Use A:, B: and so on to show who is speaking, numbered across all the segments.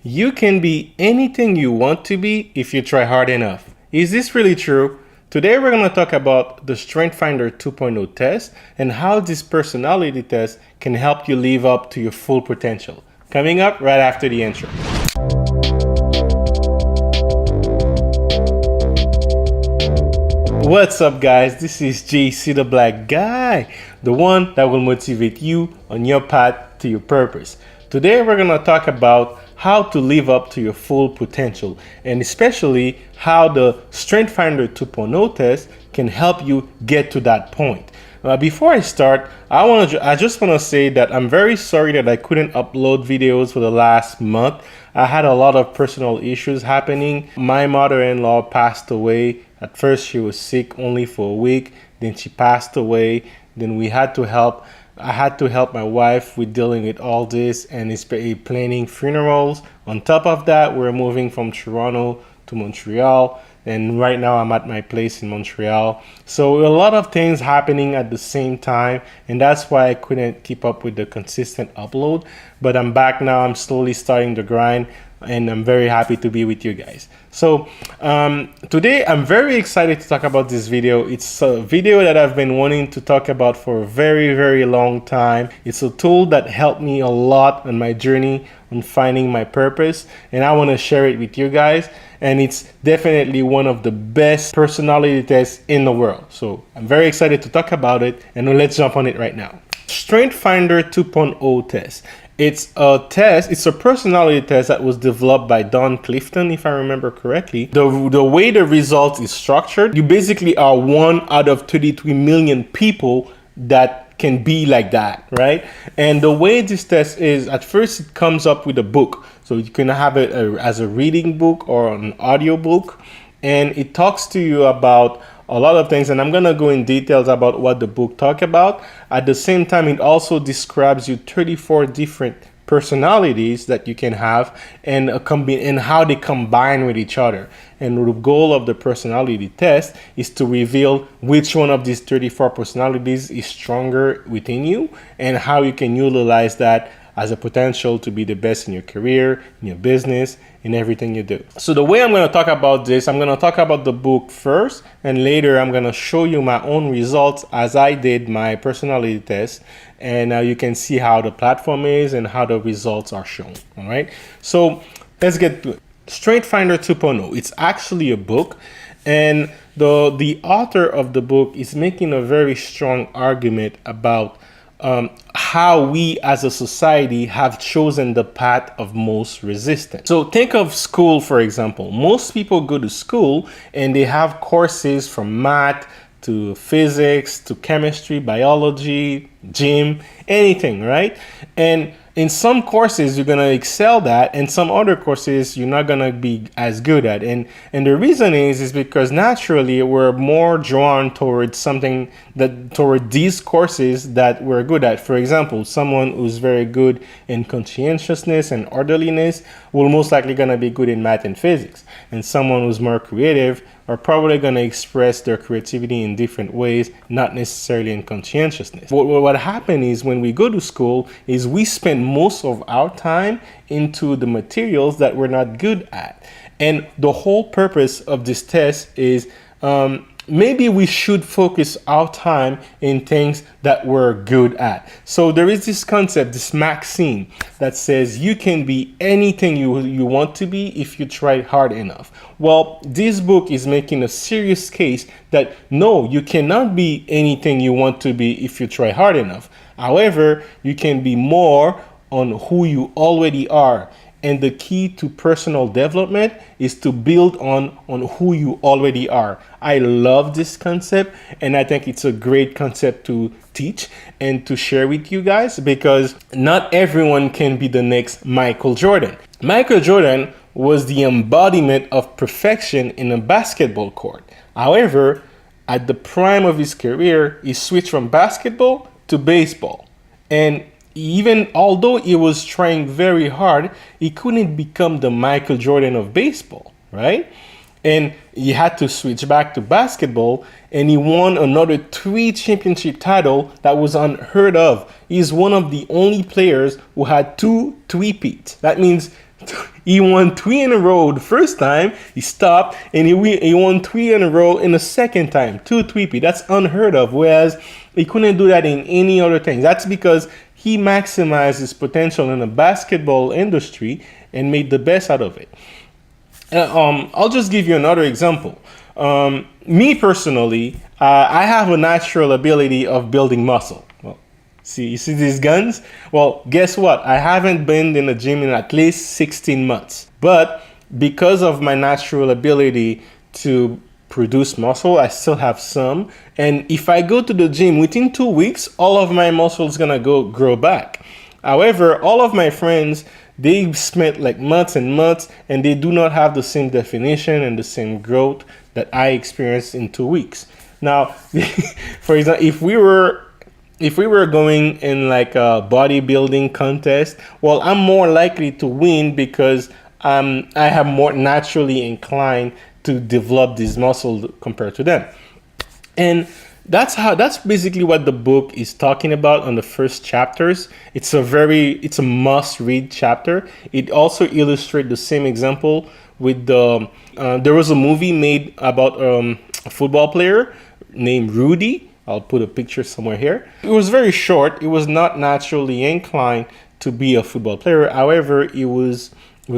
A: You can be anything you want to be if you try hard enough. Is this really true? Today we're going to talk about the StrengthsFinder 2.0 test and how this personality test can help you live up to your full potential. Coming up right after the intro. What's up guys, this is JC the Black Guy, the one that will motivate you on your path to your purpose. Today we're going to talk about how to live up to your full potential and especially how the StrengthsFinder 2.0 test can help you get to that point. Before I start, I just want to say that I'm very sorry that I couldn't upload videos for the last month. I had a lot of personal issues happening. My mother-in-law passed away. At first she was sick only for a week, then she passed away. Then I had to help my wife with dealing with all this and planning funerals. On top of that, we're moving from Toronto to Montreal. And right now I'm at my place in Montreal. So a lot of things happening at the same time. And that's why I couldn't keep up with the consistent upload. But I'm back now. I'm slowly starting the grind. And I'm very happy to be with you guys. So today I'm very excited to talk about this video. It's a video that I've been wanting to talk about for a very, very long time. It's a tool that helped me a lot on my journey on finding my purpose. And I want to share it with you guys. And it's definitely one of the best personality tests in the world. So I'm very excited to talk about it. And let's jump on it right now. StrengthsFinder 2.0 test. It's a personality test that was developed by Don Cliffton, if I remember correctly. The way the result is structured, you basically are one out of 33 million people that can be like that, right? And the way this test is, at first it comes up with a book. So you can have it as a reading book or an audiobook. And it talks to you about a lot of things, and I'm gonna go in details about what the book talks about. At the same time, it also describes you 34 different personalities that you can have and how they combine with each other. And the goal of the personality test is to reveal which one of these 34 personalities is stronger within you and how you can utilize that as a potential to be the best in your career, in your business, in everything you do. So the way I'm going to talk about this, I'm going to talk about the book first, and later I'm going to show you my own results as I did my personality test, and now you can see how the platform is and how the results are shown. All right, so let's get to it. StrengthsFinder 2.0. It's actually a book, and the author of the book is making a very strong argument about how we as a society have chosen the path of most resistance. So think of school, for example. Most people go to school and they have courses from math to physics to chemistry, biology, gym, anything, right? And in some courses, you're going to excel at, and some other courses you're not going to be as good at. And the reason is because naturally we're more drawn towards toward these courses that we're good at. For example, someone who's very good in conscientiousness and orderliness will most likely going to be good in math and physics. And someone who's more creative are probably going to express their creativity in different ways, not necessarily in conscientiousness. What happens is when we go to school is we spend most of our time into the materials that we're not good at. And the whole purpose of this test is maybe we should focus our time in things that we're good at. So there is this concept, this maxim that says you can be anything you want to be if you try hard enough. Well, this book is making a serious case that no, you cannot be anything you want to be if you try hard enough. However, you can be more on who you already are. And the key to personal development is to build on who you already are. I love this concept, and I think it's a great concept to teach and to share with you guys, because not everyone can be the next Michael Jordan. Michael Jordan was the embodiment of perfection in a basketball court. However, at the prime of his career, he switched from basketball to baseball. And even although he was trying very hard, he couldn't become the Michael Jordan of baseball, right? And he had to switch back to basketball, and he won another 3 championship titles that was unheard of. He's one of the only players who had 2 three-peats. That means He won 3 in a row the first time, he stopped, and he won 3 in a row in the second time, 2 3P. That's unheard of, whereas he couldn't do that in any other thing. That's because he maximized his potential in the basketball industry and made the best out of it. I'll just give you another example. Me personally, I have a natural ability of building muscle. Well, you see these guns? Well, guess what? I haven't been in the gym in at least 16 months. But because of my natural ability to produce muscle, I still have some. And if I go to the gym within 2 weeks, all of my muscle is gonna grow back. However, all of my friends, they spent like months and months, and they do not have the same definition and the same growth that I experienced in 2 weeks. Now, for example, if we were going in like a bodybuilding contest, well, I'm more likely to win because I have more naturally inclined to develop this muscle compared to them. And that's basically what the book is talking about on the first chapters. It's a must-read chapter. It also illustrates the same example with there was a movie made about a football player named Rudy. I'll put a picture somewhere here. It was very short. It was not naturally inclined to be a football player. However, it was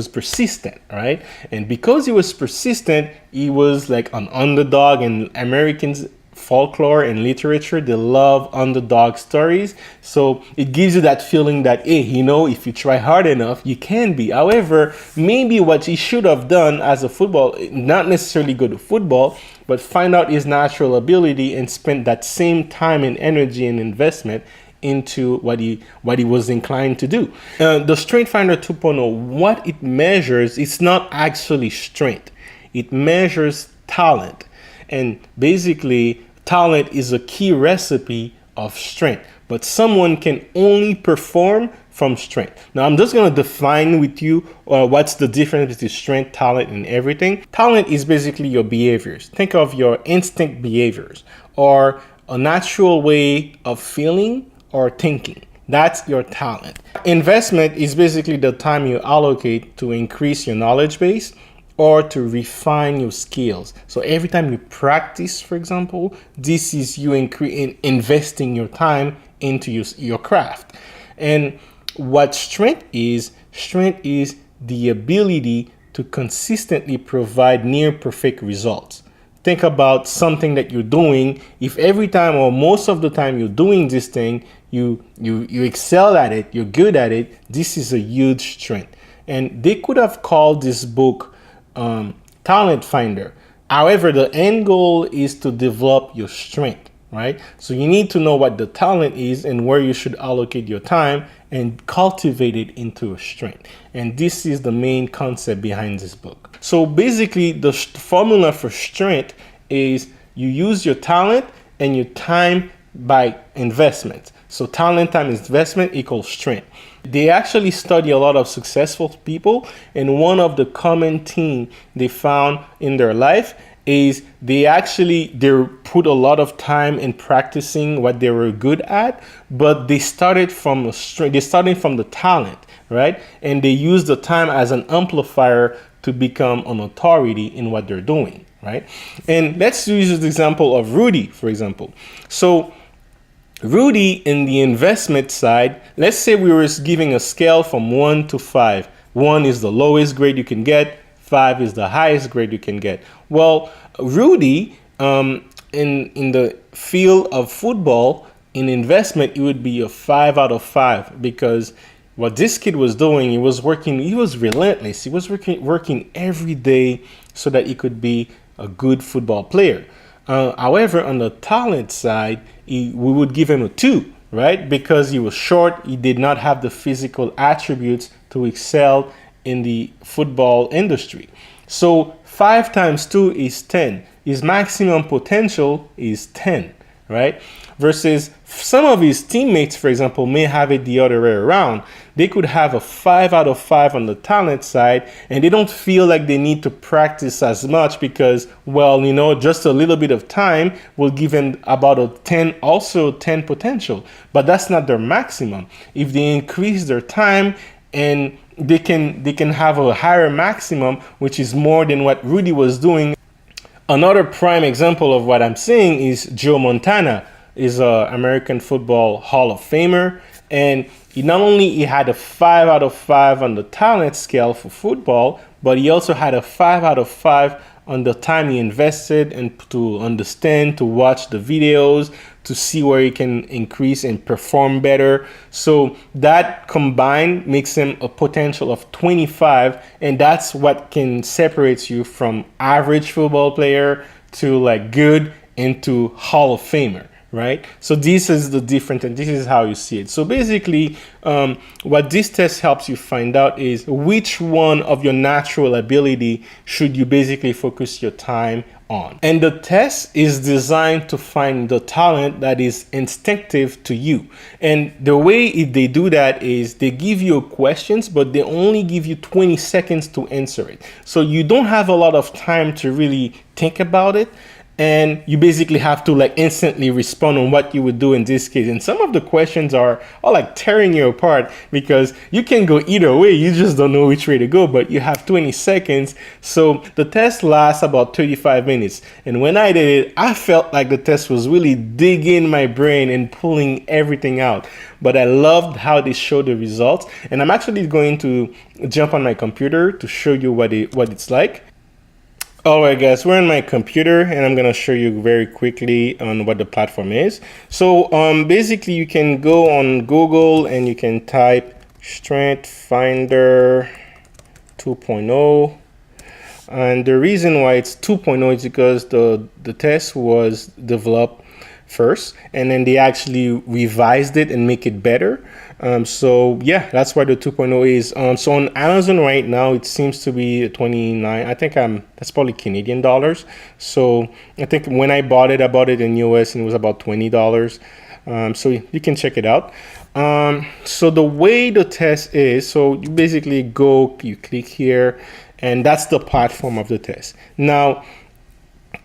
A: persistent, right? And because he was persistent, he was like an underdog, and Americans folklore and literature, they love underdog stories. So it gives you that feeling that, hey, if you try hard enough, you can be. However, maybe what he should have done as a football, not necessarily go to football, but find out his natural ability and spend that same time and energy and investment into what he was inclined to do. The StrengthsFinder 2.0, what it measures, it's not actually strength. It measures talent. And basically, talent is a key recipe of strength, but someone can only perform from strength. Now, I'm just going to define with you what's the difference between strength, talent, and everything. Talent is basically your behaviors. Think of your instinct behaviors or a natural way of feeling or thinking. That's your talent. Investment is basically the time you allocate to increase your knowledge base or to refine your skills. So every time you practice, for example, this is you investing your time into your craft. And what strength is the ability to consistently provide near perfect results. Think about something that you're doing. If every time or most of the time you're doing this thing, you excel at it, you're good at it, this is a huge strength. And they could have called this book Talent Finder. However, the end goal is to develop your strength, right? So you need to know what the talent is and where you should allocate your time and cultivate it into a strength. And this is the main concept behind this book. So basically, the formula for strength is you use your talent and your time by investment. So talent times investment equals strength. They actually study a lot of successful people, and one of the common themes they found in their life is they put a lot of time in practicing what they were good at, but they started from the talent, right? And they use the time as an amplifier to become an authority in what they're doing, right? And let's use the example of Rudy, for example. So Rudy, in the investment side, let's say we were giving a scale from 1 to 5. 1 is the lowest grade you can get. 5 is the highest grade you can get. Well, Rudy, in the field of football, in investment, it would be a 5 out of 5 because what this kid was doing, he was relentless. He was working every day so that he could be a good football player. However, on the talent side, we would give him a 2, right? Because he was short, he did not have the physical attributes to excel in the football industry. So 5 times 2 is 10. His maximum potential is 10, right? Versus some of his teammates, for example, may have it the other way around. They could have a 5 out of 5 on the talent side, and they don't feel like they need to practice as much because, well, just a little bit of time will give them about a 10 potential. But that's not their maximum. If they increase their time and they can have a higher maximum, which is more than what Rudy was doing. Another prime example of what I'm saying is Joe Montana is a American Football Hall of Famer, and he not only he had a 5 out of 5 on the talent scale for football, but he also had a 5 out of 5 on the time he invested and to understand, to watch the videos, to see where he can increase and perform better. So that combined makes him a potential of 25, and that's what can separate you from average football player to like good into Hall of Famer, right? So this is the difference, and this is how you see it. So basically, what this test helps you find out is which one of your natural ability should you basically focus your time on. And the test is designed to find the talent that is instinctive to you. And the way they do that is they give you questions, but they only give you 20 seconds to answer it. So you don't have a lot of time to really think about it. And you basically have to like instantly respond on what you would do in this case. And some of the questions are like tearing you apart because you can go either way. You just don't know which way to go, but you have 20 seconds. So the test lasts about 35 minutes. And when I did it, I felt like the test was really digging my brain and pulling everything out. But I loved how they showed the results. And I'm actually going to jump on my computer to show you what it's like. Alright guys, we're on my computer and I'm gonna show you very quickly on what the platform is. So basically you can go on Google and you can type StrengthsFinder 2.0, and the reason why it's 2.0 is because the test was developed first and then they actually revised it and make it better. So yeah, that's why the 2.0 is. So on Amazon right now, it seems to be 29. I think that's probably Canadian dollars. So I think when I bought it in US and it was about $20. So you can check it out. So the way the test is, so you basically you click here, and that's the platform of the test. Now,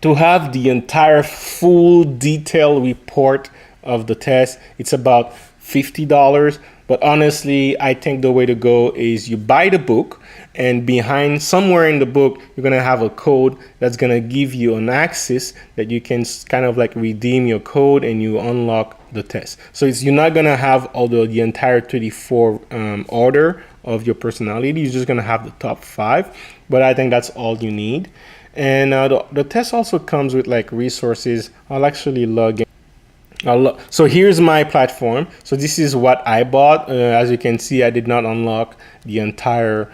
A: to have the entire full detailed report of the test, it's about $50. But honestly, I think the way to go is you buy the book, and behind somewhere in the book, you're going to have a code that's going to give you an access that you can kind of like redeem your code and you unlock the test. So you're not going to have all the entire 34 order of your personality. You're just going to have the top 5. But I think that's all you need. And the test also comes with like resources. I'll actually log in. So here's my platform. So this is what I bought. As you can see, I did not unlock the entire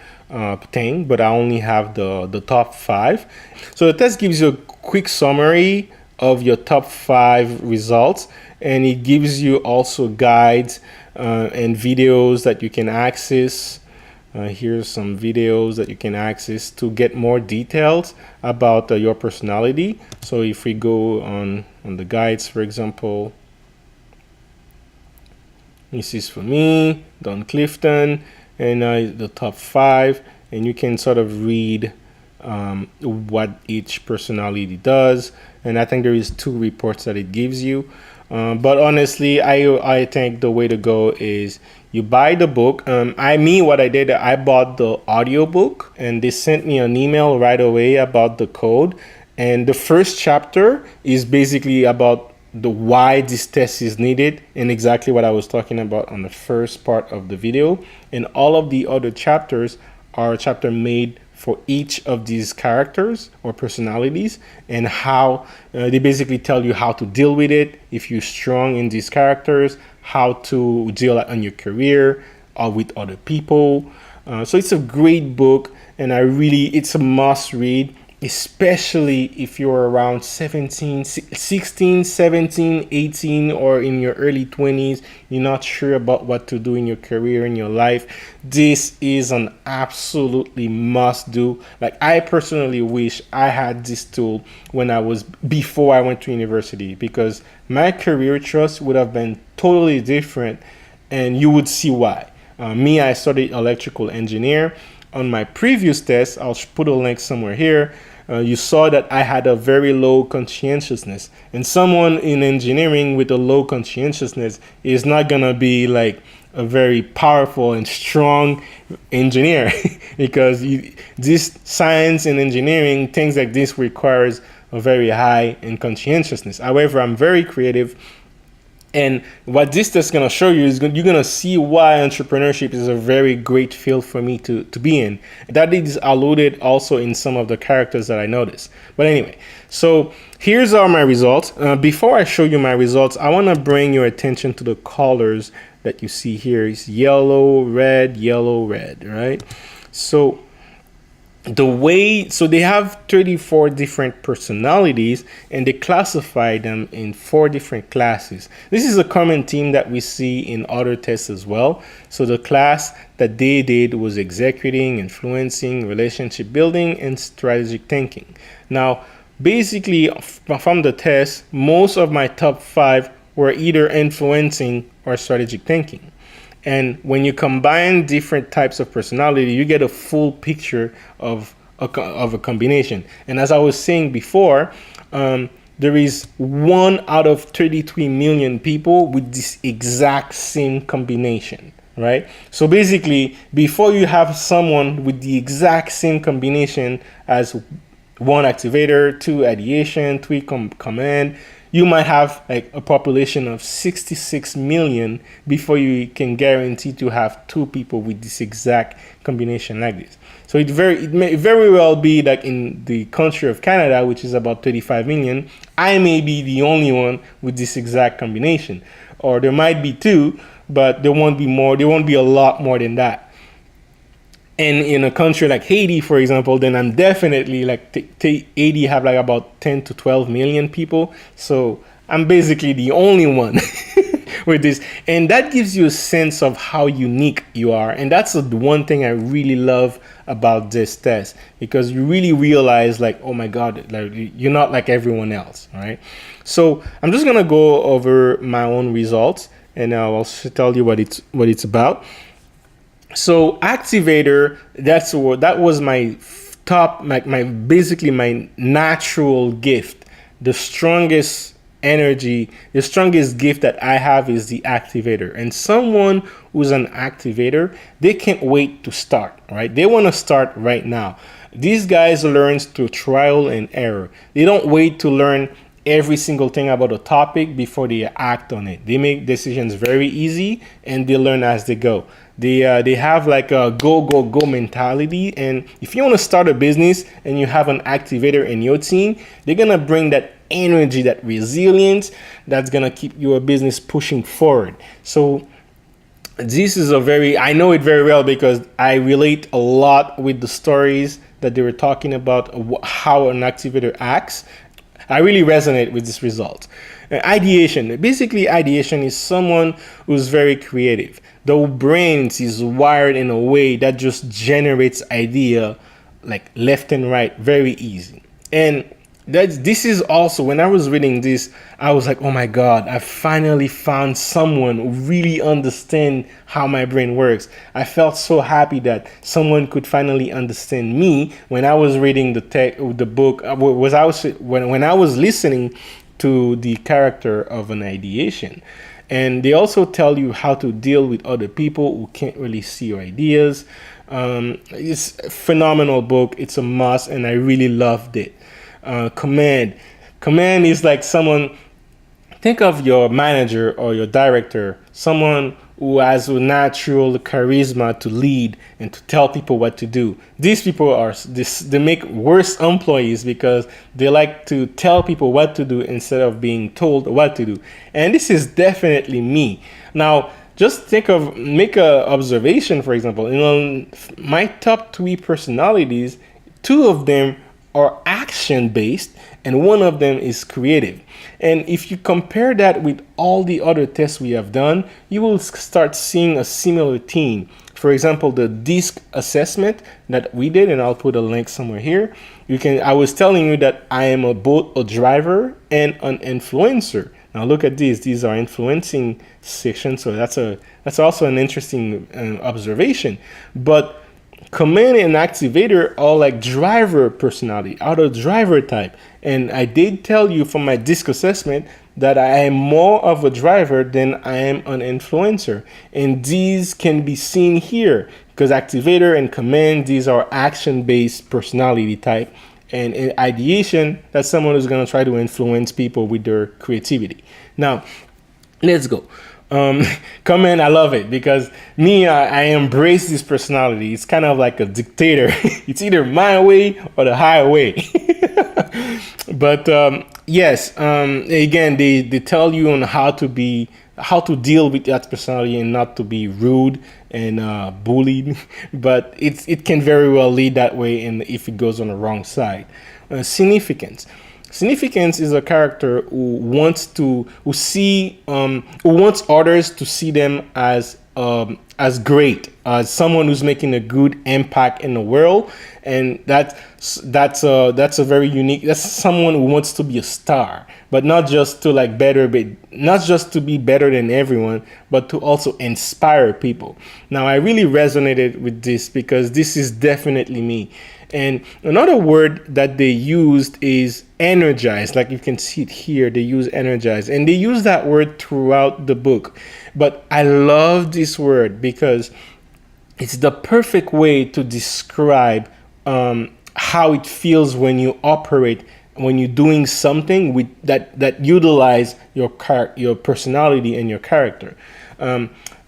A: thing, but I only have the top 5. So the test gives you a quick summary of your top 5 results, and it gives you also guides and videos that you can access. Here's some videos that you can access to get more details about your personality. So if we go on the guides, for example, this is for me, Don Cliffton, and the top 5, and you can sort of read what each personality does. And I think there is 2 reports that it gives you. But honestly, I think the way to go is you buy the book. What I did, I bought the audiobook, and they sent me an email right away about the code. And the first chapter is basically about why this test is needed, and exactly what I was talking about on the first part of the video. And all of the other chapters are a chapter made for each of these characters or personalities, and how they basically tell you how to deal with it if you're strong in these characters, how to deal on your career or with other people. So it's a great book, and it's a must read, especially if you're around 16, 17, 18, or in your early 20s, you're not sure about what to do in your career, in your life. This is an absolutely must do. Like, I personally wish I had this tool before I went to university, because my career choice would have been totally different, and you would see why. I studied electrical engineer. On my previous test, I'll put a link somewhere here. You saw that I had a very low conscientiousness, and someone in engineering with a low conscientiousness is not gonna be like a very powerful and strong engineer because this science and engineering, things like this requires a very high in conscientiousness. However, I'm very creative. And what this is going to show you is you're going to see why entrepreneurship is a very great field for me to be in. That is alluded also in some of the characters that I noticed. But anyway, so here's all my results. Before I show you my results, I want to bring your attention to the colors that you see here. It's yellow, red, right? So they have 34 different personalities, and they classify them in 4 different classes. This is a common theme that we see in other tests as well. So the class that they did was executing, influencing, relationship building, and strategic thinking. Now, basically from the test, most of my top 5 were either influencing or strategic thinking. And when you combine different types of personality, you get a full picture of a combination. And as I was saying before, there is 1 out of 33 million people with this exact same combination, right? So basically, before you have someone with the exact same combination as 1 activator, 2 ideation, 3 command, you might have like a population of 66 million before you can guarantee to have 2 people with this exact combination like this. So it may very well be that in the country of Canada, which is about 35 million, I may be the only one with this exact combination. Or there might be 2, but there won't be more. There won't be a lot more than that. And in a country like Haiti, for example, then I'm definitely like Haiti have like about 10 to 12 million people. So I'm basically the only one with this. And that gives you a sense of how unique you are. And that's the one thing I really love about this test, because you really realize like, oh my God, like you're not like everyone else, all right? So I'm just gonna go over my own results, and I'll also tell you what it's about. So Activator, that was my top, my basically my natural gift. The strongest energy, the strongest gift that I have is the Activator. And someone who's an Activator, they can't wait to start, right? They want to start right now. These guys learn through trial and error. They don't wait to learn every single thing about a topic before they act on it. They make decisions very easy, and they learn as they go. They have like a go mentality. And if you want to start a business and you have an Activator in your team, they're going to bring that energy, that resilience that's going to keep your business pushing forward. So this is I know it very well because I relate a lot with the stories that they were talking about, how an Activator acts. I really resonate with this result. Ideation. Basically, ideation is someone who's very creative. The brain is wired in a way that just generates idea like left and right very easy. And this is also, when I was reading this, I was like, oh my God, I finally found someone who really understands how my brain works. I felt so happy that someone could finally understand me when I was reading the book. When I was listening to the character of an ideation. And they also tell you how to deal with other people who can't really see your ideas. It's a phenomenal book. It's a must, and I really loved it. Command is like someone, think of your manager or your director, someone who has a natural charisma to lead and to tell people what to do. These people they make worse employees because they like to tell people what to do instead of being told what to do. And this is definitely me. Now, just make a observation, for example, my top 3 personalities, 2 of them are action-based and 1 of them is creative. And if you compare that with all the other tests we have done, you will start seeing a similar theme. For example, the DISC assessment that we did, and I'll put a link somewhere here. I was telling you that I am both a driver and an influencer. Now look at these. These are influencing sections, so that's also an interesting observation. But Command and Activator are like driver personality, are the driver type. And I did tell you from my DISC assessment that I am more of a driver than I am an influencer. And these can be seen here because activator and command, these are action-based personality type. And in ideation, that's someone who's going to try to influence people with their creativity. Now, let's go. Command, I love it because I embrace this personality. It's kind of like a dictator. It's either my way or the highway. But yes, again, they tell you on how to deal with that personality and not to be rude and bullied. But it can very well lead that way, and if it goes on the wrong side. Significance. Significance is a character who wants others to see them as great, as someone who's making a good impact in the world, and that's a very unique. That's someone who wants to be a star, but not just to not just to be better than everyone, but to also inspire people. Now, I really resonated with this because this is definitely me. And another word that they used is energize. Like you can see it here, they use energize. And they use that word throughout the book. But I love this word because it's the perfect way to describe how it feels when you operate, when you're doing something with that utilize your personality and your character.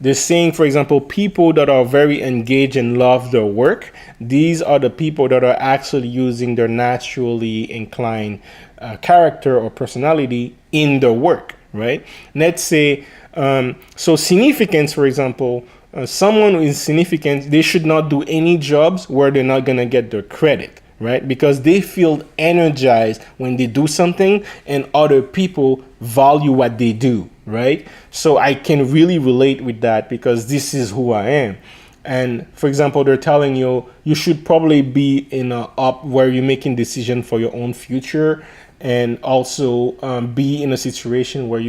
A: They're saying, for example, people that are very engaged and love their work, these are the people that are actually using their naturally inclined character or personality in their work, right? Let's say, so significance, for example, someone who is significant, they should not do any jobs where they're not going to get their credit, right? Because they feel energized when they do something and other people value what they do, right? So I can really relate with that because this is who I am. And for example, they're telling you should probably be in a up where you're making decision for your own future, and also be in a situation where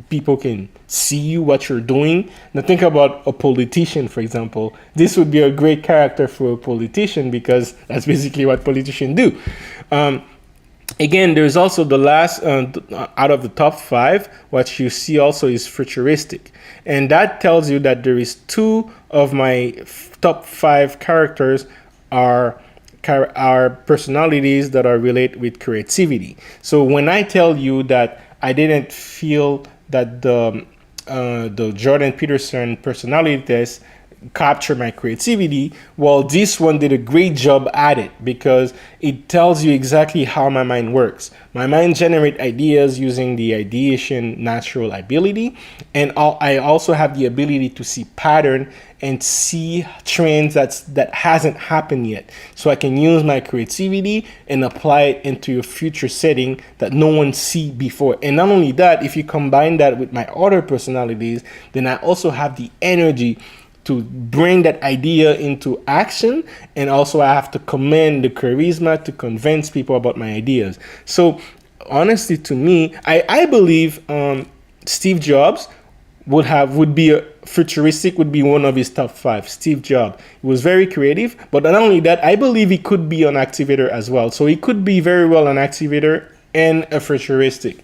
A: people can see you what you're doing. Now think about a politician, for example. This would be a great character for a politician because that's basically what politicians do. Again, there's also the last out of the top 5. What you see also is futuristic, and that tells you that there is 2 of my top 5 characters are personalities that are related with creativity. So when I tell you that I didn't feel that the Jordan Peterson personality test capture my creativity, well, this one did a great job at it because it tells you exactly how my mind works. My mind generates ideas using the ideation natural ability, and I also have the ability to see pattern and see trends that hasn't happened yet. So I can use my creativity and apply it into a future setting that no one see before. And not only that, if you combine that with my other personalities, then I also have the energy to bring that idea into action, and also I have to command the charisma to convince people about my ideas. So honestly, to me, I believe Steve Jobs would be a futuristic, would be one of his top 5. Steve Jobs, he was very creative, but not only that, I believe he could be an activator as well. So he could be very well an activator and a futuristic.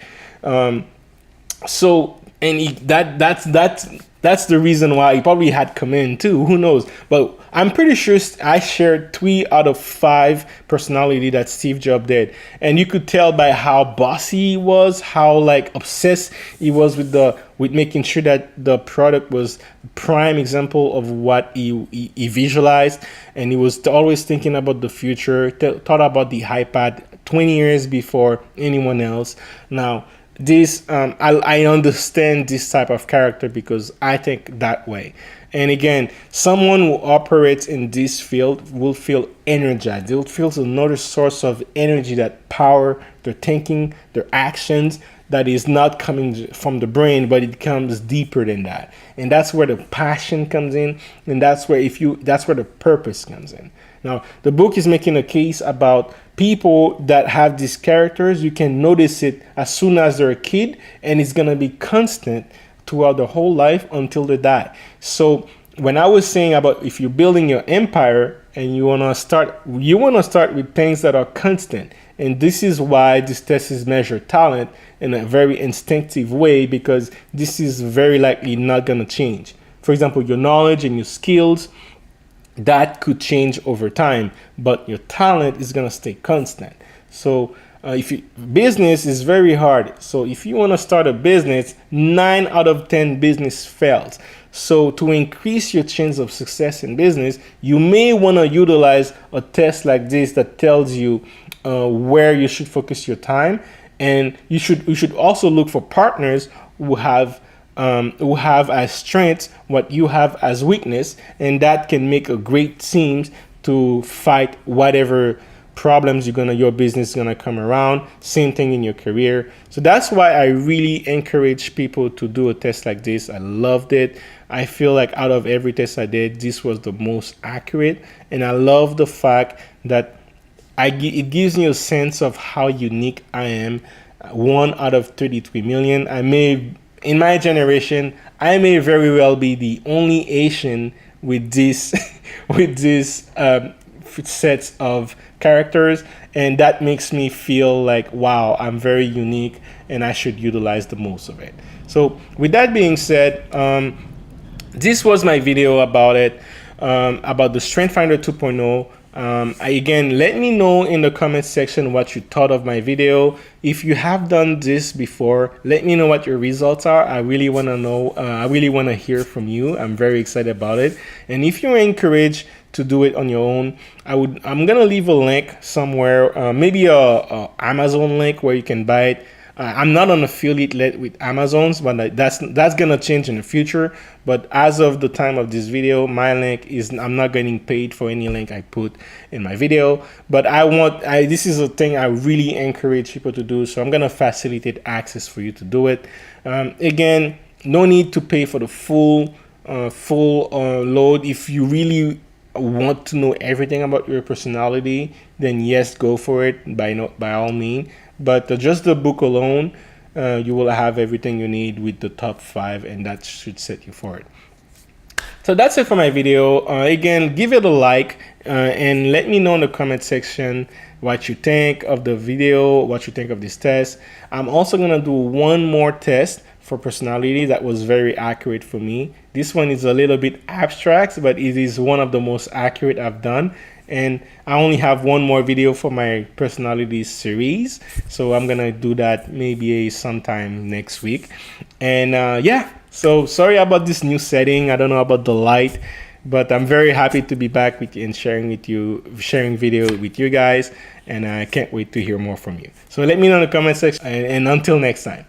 A: That's the reason why he probably had command too. Who knows? But I'm pretty sure I shared 3 out of 5 personality that Steve Jobs did, and you could tell by how bossy he was, how obsessed he was with making sure that the product was prime example of what he visualized, and he was always thinking about the future. Thought about the iPad 20 years before anyone else. Now, I understand this type of character because I think that way. And again, someone who operates in this field will feel energized. They'll feel another source of energy that power their thinking, their actions, that is not coming from the brain, but it comes deeper than that. And that's where the passion comes in, and that's where the purpose comes in. Now, the book is making a case about people that have these characters. You can notice it as soon as they're a kid, and it's going to be constant throughout their whole life until they die. So when I was saying about if you're building your empire and you want to start with things that are constant. And this is why this test is measure talent in a very instinctive way, because this is very likely not going to change. For example, your knowledge and your skills, that could change over time, but your talent is going to stay constant. So business is very hard. So if you want to start a business, 9 out of 10 business fails. So to increase your chance of success in business, you may want to utilize a test like this that tells you where you should focus your time, and you should also look for partners who have as strengths what you have as weakness, and that can make a great team to fight whatever problems your business is gonna come around. Same thing in your career. So that's why I really encourage people to do a test like this. I loved it. I feel like out of every test I did, this was the most accurate, and I love the fact that it gives me a sense of how unique I am. 1 out of 33 million. In my generation, I may very well be the only Asian with this sets of characters, and that makes me feel like, wow, I'm very unique and I should utilize the most of it. So with that being said, this was my video about it, about the StrengthsFinder 2.0. Again, let me know in the comment section what you thought of my video. If you have done this before, let me know what your results are. I really want to know. I really want to hear from you. I'm very excited about it. And if you're encouraged to do it on your own, I'm gonna leave a link somewhere, maybe a Amazon link where you can buy it. I'm not an affiliate with Amazon's, but that's gonna change in the future. But as of the time of this video, my link is, I'm not getting paid for any link I put in my video. But this is a thing I really encourage people to do. So I'm gonna facilitate access for you to do it. Again, no need to pay for the full load. If you really want to know everything about your personality, then yes, go for it by all means. But just the book alone, you will have everything you need with the top 5, and that should set you for it. So that's it for my video. Again, give it a like and let me know in the comment section what you think of the video, what you think of this test. I'm also gonna do one more test for personality that was very accurate for me. This one is a little bit abstract, but it is one of the most accurate I've done. And I only have one more video for my personality series, so I'm gonna do that maybe sometime next week. And yeah, so sorry about this new setting. I don't know about the light, but I'm very happy to be back with you and sharing video with you guys, and I can't wait to hear more from you. So let me know in the comment section, and until next time.